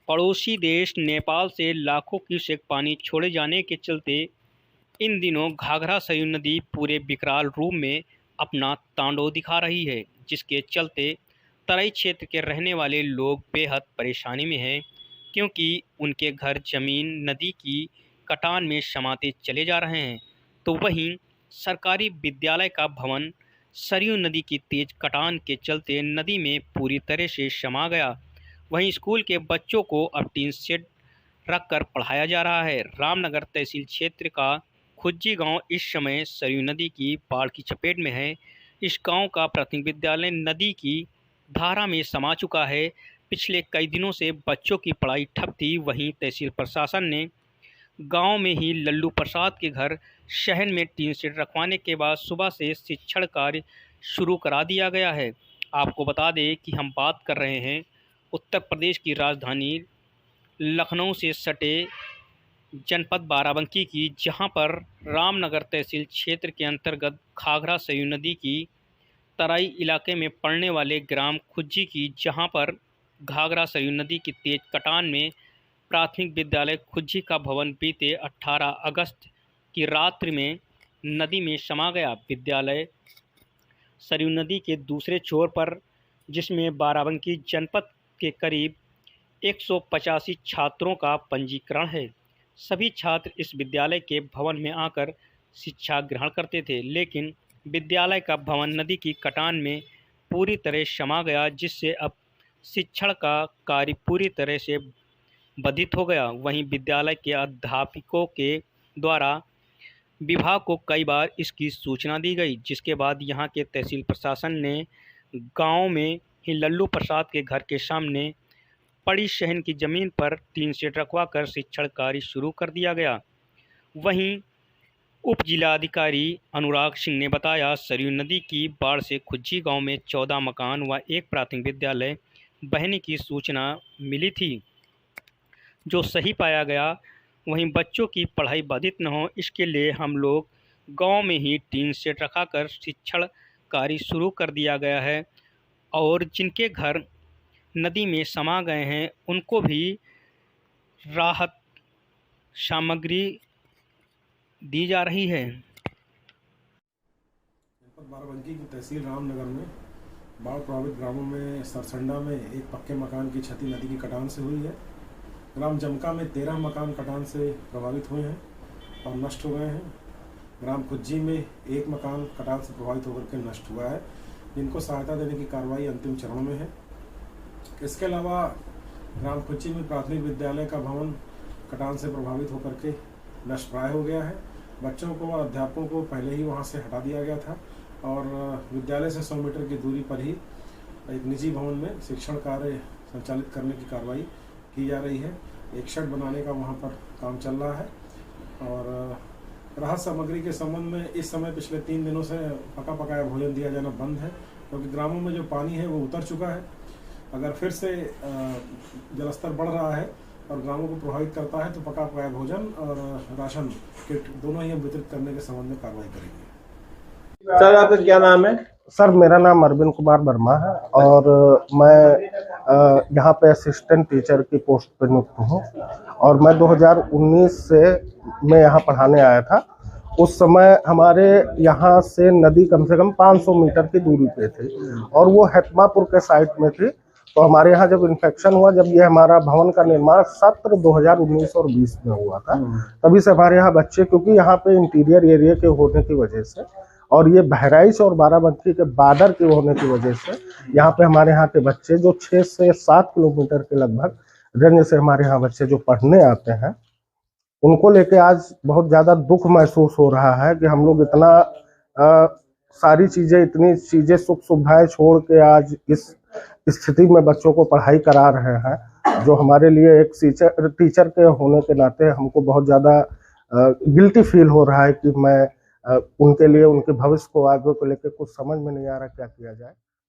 पड़ोसी देश नेपाल से लाखों क्यूसेक पानी छोड़े जाने के चलते इन दिनों घाघरा सरयू नदी पूरे विकराल रूप में अपना तांडव दिखा रही है, जिसके चलते तराई क्षेत्र के रहने वाले लोग बेहद परेशानी में हैं, क्योंकि उनके घर जमीन नदी की कटान में समाते चले जा रहे हैं। तो वहीं सरकारी विद्यालय का भवन सरयू नदी की तेज कटान के चलते नदी में पूरी तरह से समा गया। वहीं स्कूल के बच्चों को अब टीन शेड रखकर पढ़ाया जा रहा है। रामनगर तहसील क्षेत्र का खुज्जी गांव इस समय सरयू नदी की बाढ़ की चपेट में है। इस गांव का प्राथमिक विद्यालय नदी की धारा में समा चुका है। पिछले कई दिनों से बच्चों की पढ़ाई ठप थी। वहीं तहसील प्रशासन ने गांव में ही लल्लू प्रसाद के घर शहर में टीन शेड रखवाने के बाद सुबह से शिक्षण कार्य शुरू करा दिया गया है। आपको बता दें कि हम बात कर रहे हैं उत्तर प्रदेश की राजधानी लखनऊ से सटे जनपद बाराबंकी की, जहां पर रामनगर तहसील क्षेत्र के अंतर्गत घाघरा सरयू नदी की तराई इलाके में पड़ने वाले ग्राम खुज्जी की, जहां पर घाघरा सरयू नदी की तेज कटान में प्राथमिक विद्यालय खुज्जी का भवन बीते 18 अगस्त की रात्रि में नदी में समा गया। विद्यालय सरयू नदी के दूसरे छोर पर, जिसमें बाराबंकी जनपद के करीब 185 छात्रों का पंजीकरण है। सभी छात्र इस विद्यालय के भवन में आकर शिक्षा ग्रहण करते थे, लेकिन विद्यालय का भवन नदी की कटान में पूरी तरह समा गया, जिससे अब शिक्षण का कार्य पूरी तरह से बाधित हो गया। वहीं विद्यालय के अध्यापकों के द्वारा विभाग को कई बार इसकी सूचना दी गई, जिसके बाद यहां के तहसील प्रशासन ने गांव में ही लल्लू प्रसाद के घर के सामने पड़ी शहर की जमीन पर टीन शेड रखवाकर शिक्षण कार्य शुरू कर दिया गया। वहीं उप जिलाधिकारी अनुराग सिंह ने बताया, सरयू नदी की बाढ़ से खुज्जी गांव में 14 मकान व एक प्राथमिक विद्यालय बहने की सूचना मिली थी, जो सही पाया गया। वहीं बच्चों की पढ़ाई बाधित न हो, इसके लिए हम लोग गांव में ही टीन शेड रखाकर शिक्षण कार्य शुरू कर दिया गया है, और जिनके घर नदी में समा गए हैं उनको भी राहत सामग्री दी जा रही है। बाराबंकी की तहसील रामनगर में बाढ़ प्रभावित ग्रामों में सरसंडा में एक पक्के मकान की क्षति नदी की कटान से हुई है। ग्राम जमका में 13 मकान कटान से प्रभावित हुए हैं और नष्ट हो गए हैं। ग्राम खुज्जी में एक मकान कटान से प्रभावित होकर के नष्ट हुआ है, जिनको सहायता देने की कार्रवाई अंतिम चरण में है। इसके अलावा ग्राम खुज्जी में प्राथमिक विद्यालय का भवन कटान से प्रभावित होकर के नष्ट प्राय हो गया है। बच्चों को और अध्यापकों को पहले ही वहां से हटा दिया गया था और विद्यालय से 100 मीटर की दूरी पर ही एक निजी भवन में शिक्षण कार्य संचालित करने की कार्रवाई की जा रही है। एक शेड बनाने का वहां पर काम चल रहा है और राहत सामग्री के संबंध में इस समय पिछले 3 दिनों से पका पकाया भोजन दिया जाना बंद है, क्योंकि ग्रामों में जो पानी है वो उतर चुका है। अगर फिर से जलस्तर बढ़ रहा है और ग्रामों को प्रभावित करता है तो पका पकाया भोजन और राशन किट दोनों ही हम वितरित करने के संबंध में कार्रवाई करेंगे। सर, आपका क्या नाम है? सर, मेरा नाम अरविंद कुमार वर्मा है और मैं यहाँ पे असिस्टेंट टीचर की पोस्ट पे नियुक्त हूँ और मैं 2019 से मैं यहाँ पढ़ाने आया था। उस समय हमारे यहाँ से नदी कम से कम 500 मीटर की दूरी पे थी और वो हेतमापुर के साइड में थी। तो हमारे यहाँ जब इन्फेक्शन हुआ, जब ये हमारा भवन का निर्माण सत्र 2019 और 20 में हुआ था, तभी से हमारे यहाँ बच्चे, क्योंकि यहाँ पे इंटीरियर एरिया के होने की वजह से और ये बहराइच और बाराबंकी के बॉर्डर के होने की वजह से यहाँ पे हमारे यहाँ के बच्चे जो 6 से 7 किलोमीटर के लगभग रेंज से हमारे यहाँ बच्चे जो पढ़ने आते हैं, उनको लेके आज बहुत ज़्यादा दुख महसूस हो रहा है कि हम लोग इतना इतनी चीज़ें सुख सुविधाएं छोड़ के आज इस स्थिति में बच्चों को पढ़ाई करा रहे हैं, जो हमारे लिए एक टीचर के होने के नाते हमको बहुत ज़्यादा गिल्टी फील हो रहा है कि मैं उनके लिए, उनके भविष्य को आगे को लेकर कुछ समझ में नहीं आ रहा क्या किया जाए।